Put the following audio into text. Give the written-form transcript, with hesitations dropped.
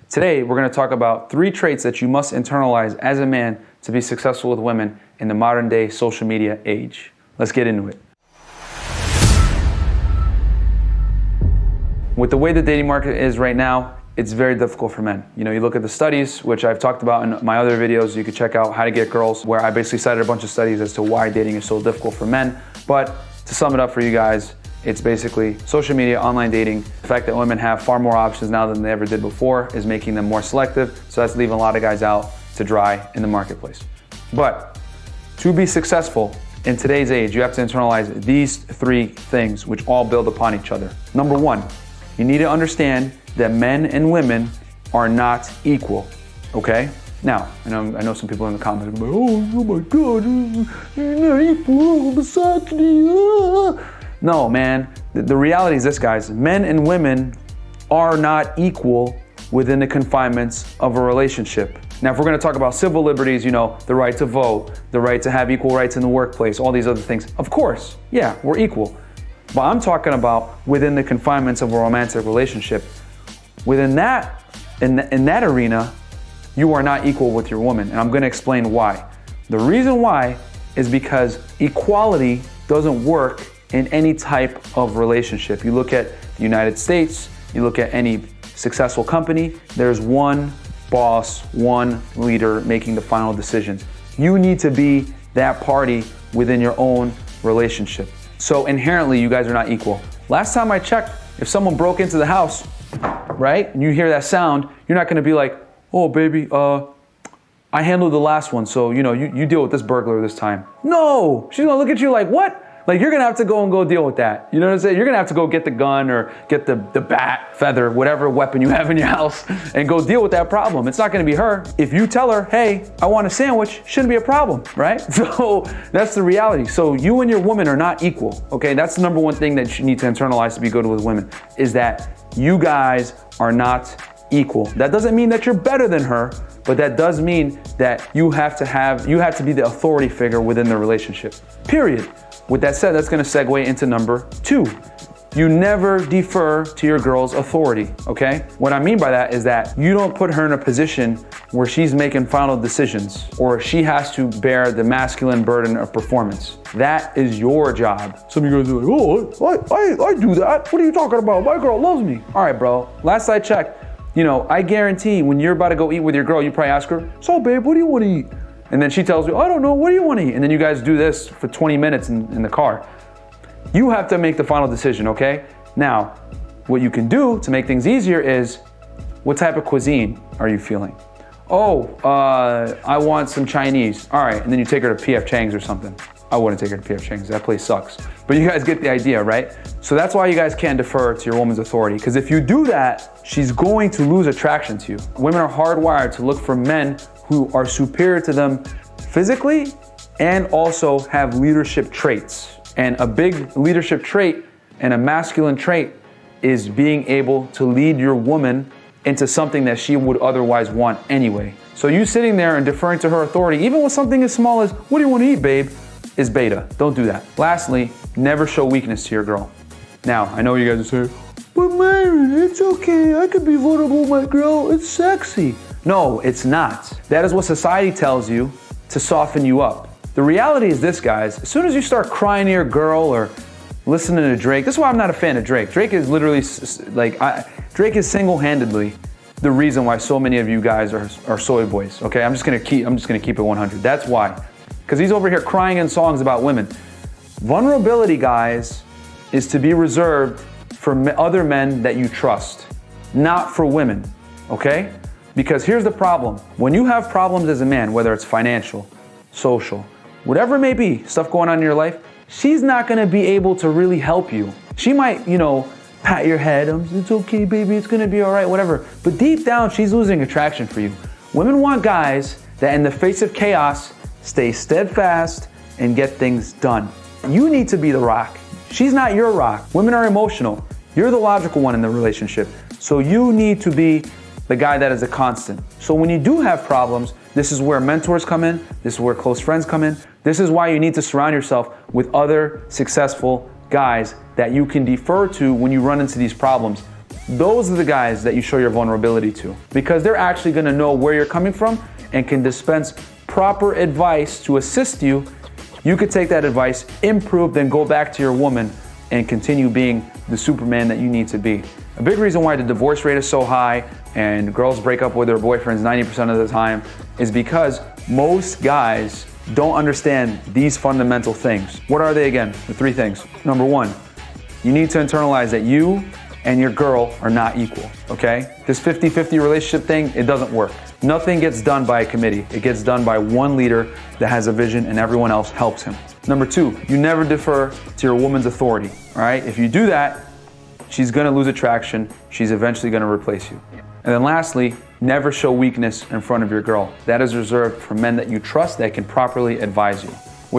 Today, we're going to talk about 3 traits that you must internalize as a man to be successful with women in the modern day social media age. Let's get into it. With the way the dating market is right now, it's very difficult for men. You look at the studies, which I've talked about in my other videos. You can check out How to Get Girls, where I basically cited a bunch of studies as to why dating is so difficult for men. But to sum it up for you guys, it's basically social media, online dating. The fact that women have far more options now than they ever did before is making them more selective. So that's leaving a lot of guys out to dry in the marketplace. But to be successful in today's age, you have to internalize these 3 things, which all build upon each other. Number 1, you need to understand that men and women are not equal, okay? Now, I know some people in the comments, oh my God, you're not equal, misogyny. No, man, the reality is this, guys. Men and women are not equal within the confinements of a relationship. Now, if we're gonna talk about civil liberties, the right to vote, the right to have equal rights in the workplace, all these other things, of course, yeah, we're equal. But I'm talking about within the confinements of a romantic relationship. Within that, in that arena, you are not equal with your woman, and I'm gonna explain why. The reason why is because equality doesn't work in any type of relationship. You look at the United States, you look at any successful company, there's one boss, one leader making the final decisions. You need to be that party within your own relationship. So inherently, you guys are not equal. Last time I checked, if someone broke into the house, right, and you hear that sound, you're not gonna be like, oh baby, I handled the last one, so you deal with this burglar this time. No, she's gonna look at you like, what? Like, you're gonna have to go deal with that. You know what I'm saying? You're gonna have to go get the gun or get the bat, feather, whatever weapon you have in your house and go deal with that problem. It's not gonna be her. If you tell her, hey, I want a sandwich, shouldn't be a problem, right? So that's the reality. So you and your woman are not equal, okay? That's the number 1 thing that you need to internalize to be good with women, is that you guys are not equal. That doesn't mean that you're better than her, but that does mean that you have to be the authority figure within the relationship, period. With that said, that's gonna segue into number 2. You never defer to your girl's authority, okay? What I mean by that is that you don't put her in a position where she's making final decisions or she has to bear the masculine burden of performance. That is your job. Some of you guys are like, oh, I do that. What are you talking about? My girl loves me. All right, bro, last I checked, I guarantee when you're about to go eat with your girl, you probably ask her, so babe, what do you wanna eat? And then she tells you, I don't know, what do you want to eat? And then you guys do this for 20 minutes in the car. You have to make the final decision, okay? Now, what you can do to make things easier is, what type of cuisine are you feeling? Oh, I want some Chinese. All right, and then you take her to P.F. Chang's or something. I wouldn't take her to P.F. Chang's, that place sucks. But you guys get the idea, right? So that's why you guys can't defer to your woman's authority, because if you do that, she's going to lose attraction to you. Women are hardwired to look for men who are superior to them physically and also have leadership traits. And a big leadership trait and a masculine trait is being able to lead your woman into something that she would otherwise want anyway. So you sitting there and deferring to her authority, even with something as small as, what do you want to eat, babe, is beta. Don't do that. Lastly, never show weakness to your girl. Now, I know you guys are saying, but Myron, it's okay. I could be vulnerable with my girl. It's sexy. No, it's not. That is what society tells you to soften you up. The reality is this, guys. As soon as you start crying to your girl or listening to Drake, this is why I'm not a fan of Drake. Drake is literally Drake is single-handedly the reason why so many of you guys are soy boys. Okay, I'm just gonna keep it 100. That's why, because he's over here crying in songs about women. Vulnerability, guys, is to be reserved for other men that you trust, not for women. Okay. Because here's the problem. When you have problems as a man, whether it's financial, social, whatever it may be, stuff going on in your life, she's not gonna be able to really help you. She might, pat your head, it's okay, baby, it's gonna be all right, whatever. But deep down, she's losing attraction for you. Women want guys that in the face of chaos, stay steadfast and get things done. You need to be the rock. She's not your rock. Women are emotional. You're the logical one in the relationship. So you need to be the guy that is a constant. So when you do have problems, this is where mentors come in. This is where close friends come in. This is why you need to surround yourself with other successful guys that you can defer to when you run into these problems. those are the guys that you show your vulnerability to, because they're actually gonna know where you're coming from and can dispense proper advice to assist you. You could take that advice, improve, then go back to your woman and continue being the Superman that you need to be. A big reason why the divorce rate is so high and girls break up with their boyfriends 90% of the time is because most guys don't understand these fundamental things. What are they again? The three things. Number one, you need to internalize that you and your girl are not equal, okay? This 50-50 relationship thing, it doesn't work. Nothing gets done by a committee. It gets done by one leader that has a vision and everyone else helps him. Number two, you never defer to your woman's authority, all right? If you do that, she's gonna lose attraction. She's eventually gonna replace you. And then lastly, never show weakness in front of your girl. That is reserved for men that you trust that can properly advise you.